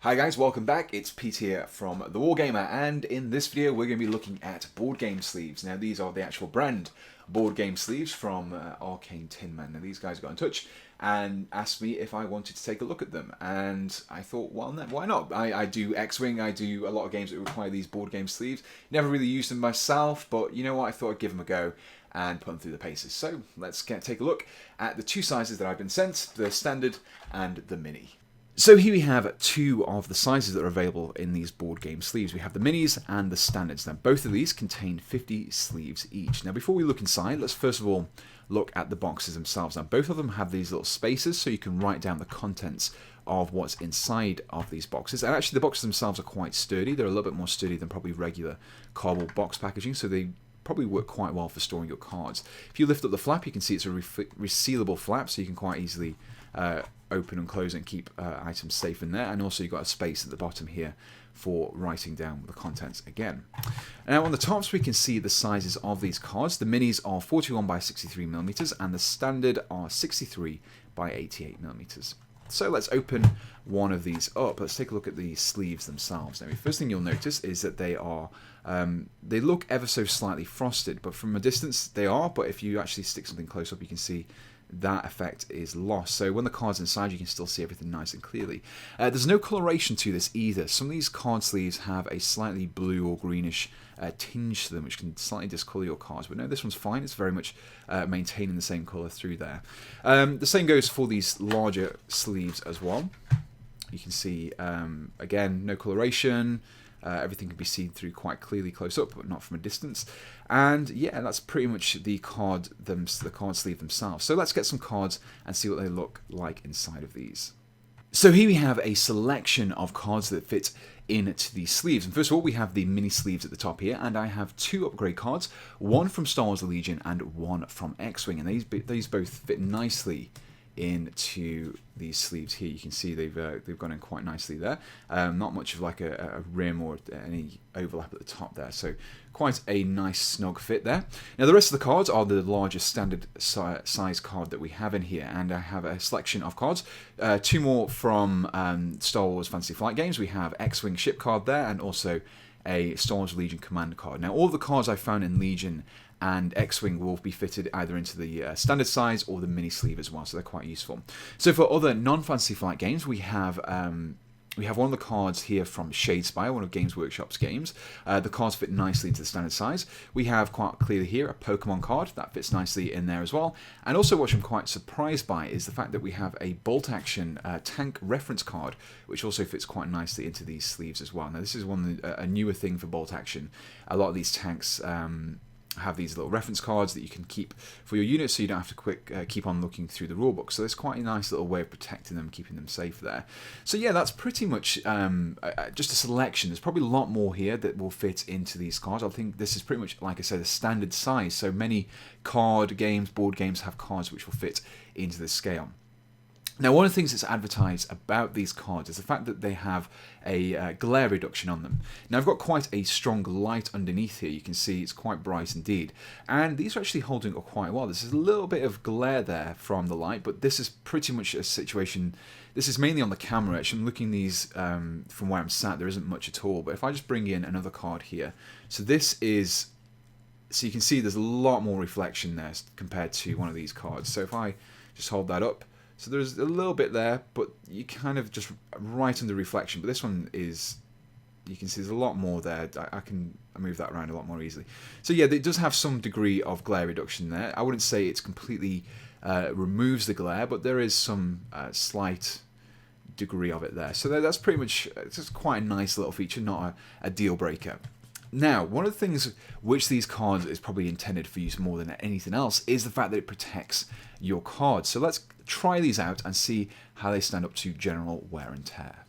Hi guys, welcome back. It's Pete here from The Wargamer, and in this video we're going to be looking at board game sleeves. Now these are the actual brand board game sleeves from Arcane Tinmen. Now these guys got in touch and asked me if I wanted to take a look at them, and I thought, well, why not? I do X-Wing, I do a lot of games that require these board game sleeves. Never really used them myself, but you know what, I thought I'd give them a go and put them through the paces. So let's take a look at the two sizes that I've been sent, the standard and the mini. So here we have two of the sizes that are available in these board game sleeves. We have the minis and the standards. Now both of these contain 50 sleeves each. Now before we look inside, let's first of all look at the boxes themselves. Now both of them have these little spaces so you can write down the contents of what's inside of these boxes. And actually the boxes themselves are quite sturdy. They're a little bit more sturdy than probably regular cardboard box packaging, so they probably work quite well for storing your cards. If you lift up the flap, you can see it's a resealable flap, so you can quite easily open and close and keep items safe in there. And also you've got a space at the bottom here for writing down the contents again. Now on the tops we can see the sizes of these cards. The minis are 41 by 63mm and the standard are 63 by 88mm. So let's open one of these up. Let's take a look at the sleeves themselves. Now the first thing you'll notice is that they are they look ever so slightly frosted, but from a distance they are, but if you actually stick something close up you can see that effect is lost. So when the card's inside you can still see everything nice and clearly. There's no coloration to this either. Some of these card sleeves have a slightly blue or greenish tinge to them which can slightly discolour your cards, but no, this one's fine. It's very much maintaining the same colour through there. The same goes for these larger sleeves as well. You can see again, no coloration. Everything can be seen through quite clearly close up, but not from a distance. And yeah, that's pretty much the card sleeve themselves. So let's get some cards and see what they look like inside of these. So here we have a selection of cards that fit into these sleeves. And first of all, we have the mini sleeves at the top here, and I have two upgrade cards, one from Star Wars: The Legion and one from X-Wing, and these both fit nicely into these sleeves here. You can see they've gone in quite nicely there. Not much of like a rim or any overlap at the top there, so quite a nice snug fit there. Now the rest of the cards are the largest standard size card that we have in here, and I have a selection of cards. Two more from Star Wars Fantasy Flight Games. We have X-Wing ship card there, and also a Star Wars Legion command card. Now all of the cards I found in Legion and X-Wing will be fitted either into the standard size or the mini sleeve as well, so they're quite useful. So for other non-Fantasy Flight games, we have one of the cards here from Shadespire, one of Games Workshop's games. The cards fit nicely into the standard size. We have quite clearly here a Pokemon card that fits nicely in there as well. And also what I'm quite surprised by is the fact that we have a bolt action tank reference card, which also fits quite nicely into these sleeves as well. Now this is a newer thing for bolt action. A lot of these tanks have these little reference cards that you can keep for your units, so you don't have to keep on looking through the rulebook. So there's quite a nice little way of protecting them, keeping them safe there. So yeah, that's pretty much just a selection. There's probably a lot more here that will fit into these cards. I think this is pretty much, like I said, a standard size. So many board games have cards which will fit into this scale. Now, one of the things that's advertised about these cards is the fact that they have a glare reduction on them. Now, I've got quite a strong light underneath here. You can see it's quite bright indeed. And these are actually holding up quite well. There's a little bit of glare there from the light, but this is pretty much a situation. This is mainly on the camera. Actually, I'm looking these from where I'm sat. There isn't much at all. But if I just bring in another card here. So this is, so you can see there's a lot more reflection there compared to one of these cards. So if I just hold that up, so there's a little bit there, but you kind of just right under reflection. But this one is, you can see there's a lot more there. I can move that around a lot more easily. So yeah, it does have some degree of glare reduction there. I wouldn't say it's completely removes the glare, but there is some slight degree of it there. So that's pretty much, it's just quite a nice little feature, not a deal breaker. Now, one of the things which these cards is probably intended for use more than anything else is the fact that it protects your cards. So let's try these out and see how they stand up to general wear and tear.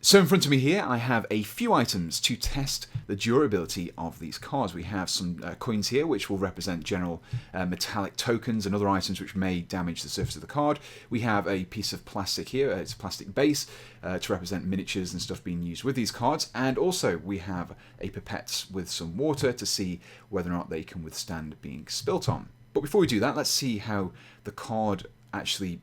So in front of me here, I have a few items to test the durability of these cards. We have some coins here, which will represent general metallic tokens and other items which may damage the surface of the card. We have a piece of plastic here, it's a plastic base, to represent miniatures and stuff being used with these cards. And also we have a pipette with some water to see whether or not they can withstand being spilt on. But before we do that, let's see how the card actually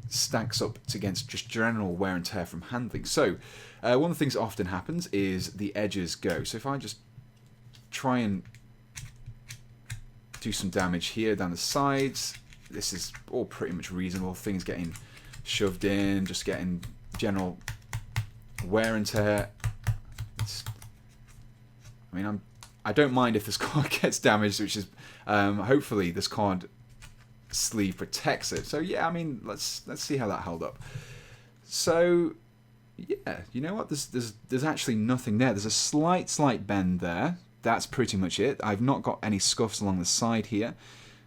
stacks up against just general wear and tear from handling. So one of the things that often happens is the edges go. So if I just try and do some damage here down the sides, this is all pretty much reasonable. Things getting shoved in, just getting general wear and tear. I don't mind if this card gets damaged, which is hopefully this card sleeve protects it. So yeah, I mean, let's see how that held up. So yeah, you know what? There's actually nothing there. There's a slight bend there. That's pretty much it. I've not got any scuffs along the side here.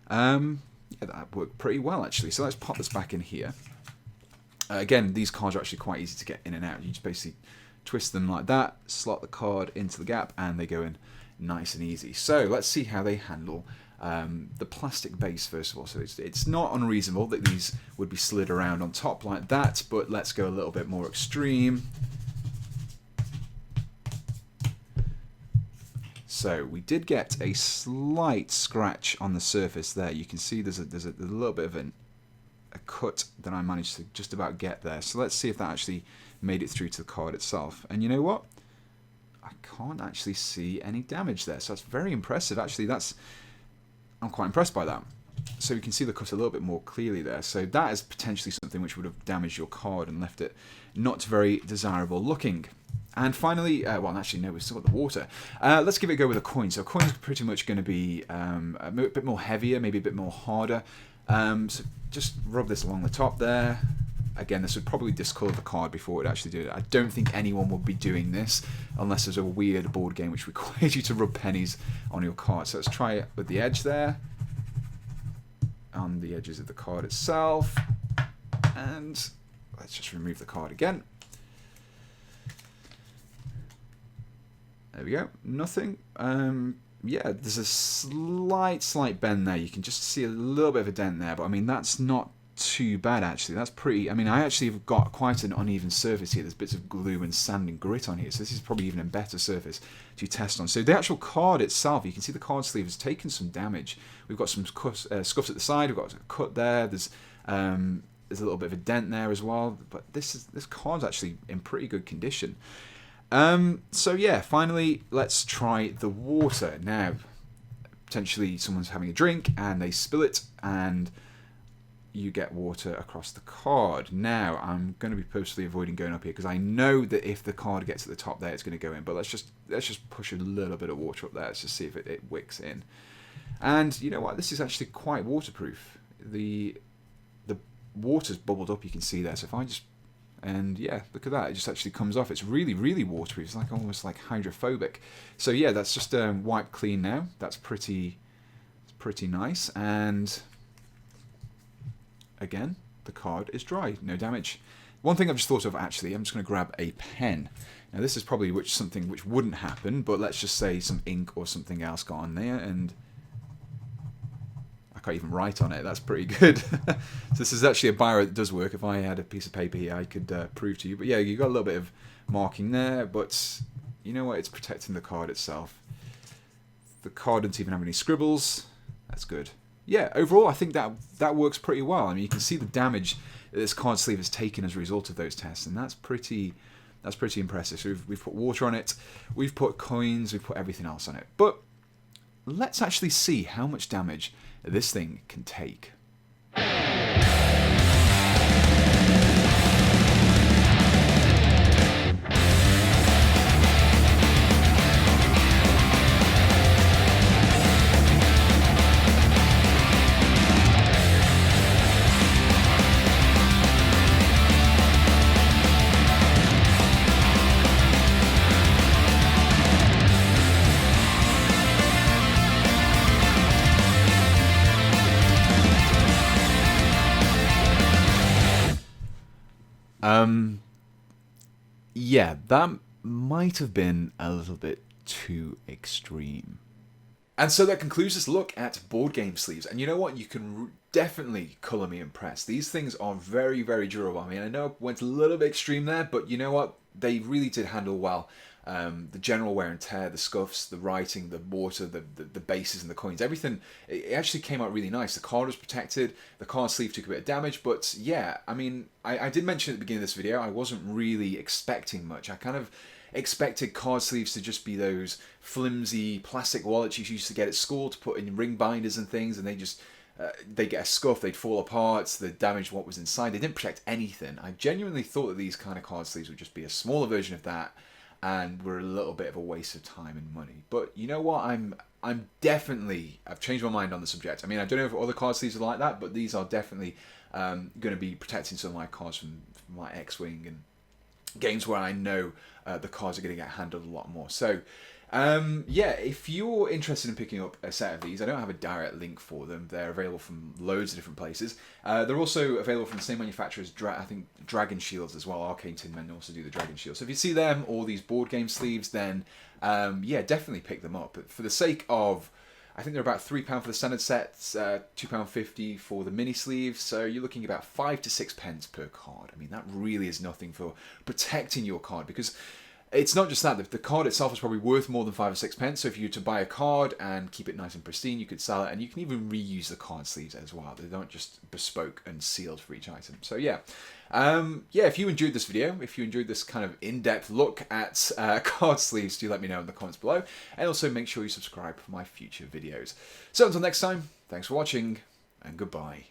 Yeah, that worked pretty well actually. So let's pop this back in here. Again, these cards are actually quite easy to get in and out. You just basically twist them like that, slot the card into the gap, and they go in nice and easy. So let's see how they handle the plastic base first of all. So it's not unreasonable that these would be slid around on top like that, but let's go a little bit more extreme. So we did get a slight scratch on the surface there. You can see there's a little bit of a cut that I managed to just about get there. So let's see if that actually made it through to the card itself. And you know what? I can't actually see any damage there. So that's very impressive. Actually, I'm quite impressed by that. So you can see the cut a little bit more clearly there. So that is potentially something which would have damaged your card and left it not very desirable looking. And finally, well, actually, no, we've still got the water. Let's give it a go with a coin. So a coin is pretty much going to be a bit more heavier, maybe a bit more harder. So just rub this along the top there. Again, this would probably discolour the card before it actually did it. I don't think anyone would be doing this unless there's a weird board game which requires you to rub pennies on your card. So let's try it with the edge there, on the edges of the card itself, and let's just remove the card again. There we go. Nothing. Yeah, there's a slight bend there. You can just see a little bit of a dent there, but I mean that's not too bad actually. That's pretty. I mean, I actually have got quite an uneven surface here. There's bits of glue and sand and grit on here, so this is probably even a better surface to test on. So the actual card itself, you can see the card sleeve has taken some damage. We've got some scuffs at the side. We've got a cut there. There's a little bit of a dent there as well. But this card's actually in pretty good condition. So yeah, finally, let's try the water. Now, potentially someone's having a drink and they spill it and you get water across the card. Now, I'm going to be purposely avoiding going up here because I know that if the card gets to the top there, it's going to go in. But let's just push a little bit of water up there. Let's just see if it wicks in. And you know what? This is actually quite waterproof. The water's bubbled up, you can see there. So if I just... And yeah, look at that. It just actually comes off. It's really, really watery. It's like almost like hydrophobic. So yeah, that's just wiped clean now. That's pretty nice. And again, the card is dry. No damage. One thing I've just thought of actually, I'm just going to grab a pen. Now this is probably something which wouldn't happen, but let's just say some ink or something else got on there and I can't even write on it. That's pretty good. So this is actually a biro that does work. If I had a piece of paper here, I could prove to you. But yeah, you got a little bit of marking there, but you know what? It's protecting the card itself. The card doesn't even have any scribbles. That's good. Yeah, overall, I think that works pretty well. I mean, you can see the damage that this card sleeve has taken as a result of those tests, and that's pretty impressive. So we've put water on it, we've put coins, we've put everything else on it. But let's actually see how much damage this thing can take. Yeah, that might have been a little bit too extreme. And so that concludes this look at board game sleeves. And you know what? You can definitely colour me impressed. These things are very, very durable. I mean, I know I went a little bit extreme there, but you know what? They really did handle well. the general wear and tear, the scuffs, the writing, the water, the bases and the coins, everything, it actually came out really nice. The card was protected, the card sleeve took a bit of damage, but yeah, I mean, I did mention at the beginning of this video, I wasn't really expecting much. I kind of expected card sleeves to just be those flimsy plastic wallets you used to get at school to put in ring binders and things, and they get a scuff, they'd fall apart, the damage what was inside. They didn't protect anything. I genuinely thought that these kind of card sleeves would just be a smaller version of that, and were a little bit of a waste of time and money. But you know what? I've changed my mind on the subject. I mean, I don't know if other card sleeves are like that, but these are definitely going to be protecting some of my cards from my X-Wing and games where I know the cards are going to get handled a lot more. So, yeah, if you're interested in picking up a set of these, I don't have a direct link for them. They're available from loads of different places. They're also available from the same manufacturer as, I think, Dragon Shields as well. Arcane Tinmen also do the Dragon Shields. So if you see them or these board game sleeves, then, yeah, definitely pick them up. But for the sake of, I think they're about £3 for the standard sets, £2.50 for the mini sleeves. So you're looking about 5 to 6 pence per card. I mean, that really is nothing for protecting your card, because it's not just that. The card itself is probably worth more than 5 or 6 pence. So if you were to buy a card and keep it nice and pristine, you could sell it, and you can even reuse the card sleeves as well. They don't just bespoke and sealed for each item. So yeah. Yeah, if you enjoyed this video, if you enjoyed this kind of in-depth look at card sleeves, do let me know in the comments below. And also make sure you subscribe for my future videos. So until next time, thanks for watching, and goodbye.